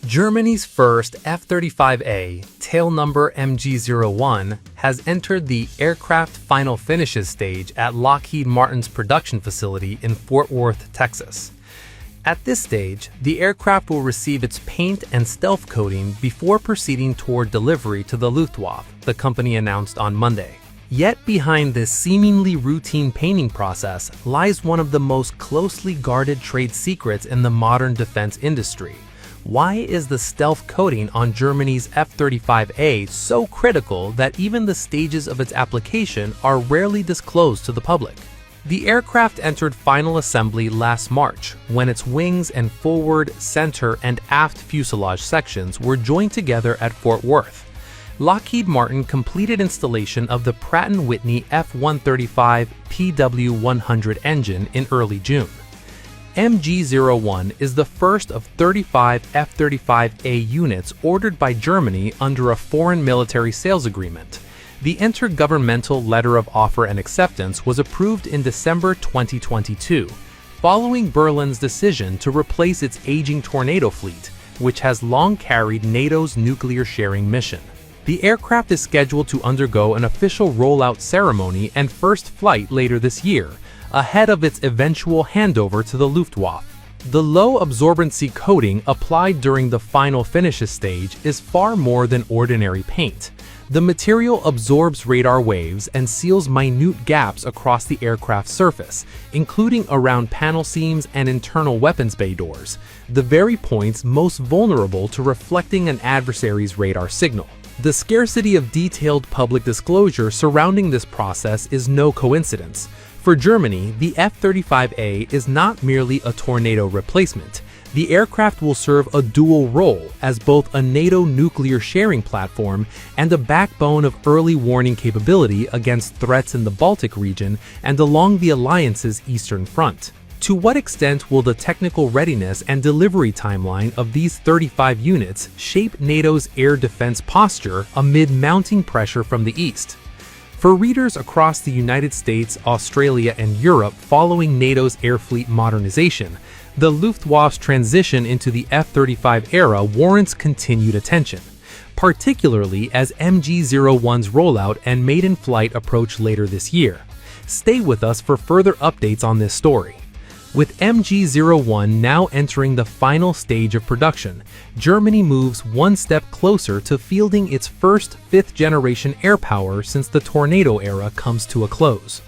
Germany's first F-35A, tail number MG-01, has entered the aircraft final finishes stage at Lockheed Martin's production facility in Fort Worth, Texas. At this stage, the aircraft will receive its paint and stealth coating before proceeding toward delivery to the Luftwaffe, the company announced on Monday. Yet behind this seemingly routine painting process lies one of the most closely guarded trade secrets in the modern defense industry. Why is the stealth coating on Germany's F-35A so critical that even the stages of its application are rarely disclosed to the public? The aircraft entered final assembly last March when its wings and forward, center, and aft fuselage sections were joined together at Fort Worth. Lockheed Martin completed installation of the Pratt & Whitney F-135 PW100 engine in early June. MG-01 is the first of 35 F-35A units ordered by Germany under a foreign military sales agreement. The Intergovernmental Letter of Offer and Acceptance was approved in December 2022, following Berlin's decision to replace its aging Tornado fleet, which has long carried NATO's nuclear sharing mission. The aircraft is scheduled to undergo an official rollout ceremony and first flight later this year, ahead of its eventual handover to the Luftwaffe. The low absorbency coating applied during the final finishes stage is far more than ordinary paint. The material absorbs radar waves and seals minute gaps across the aircraft's surface, including around panel seams and internal weapons bay doors, the very points most vulnerable to reflecting an adversary's radar signal. The scarcity of detailed public disclosure surrounding this process is no coincidence. For Germany, the F-35A is not merely a Tornado replacement. The aircraft will serve a dual role as both a NATO nuclear sharing platform and a backbone of early warning capability against threats in the Baltic region and along the alliance's eastern front. To what extent will the technical readiness and delivery timeline of these 35 units shape NATO's air defense posture amid mounting pressure from the east? For readers across the United States, Australia, and Europe following NATO's air fleet modernization, the Luftwaffe's transition into the F-35 era warrants continued attention, particularly as MG-01's rollout and maiden flight approach later this year. Stay with us for further updates on this story. With MG-01 now entering the final stage of production, Germany moves one step closer to fielding its first fifth-generation air power since the Tornado era comes to a close.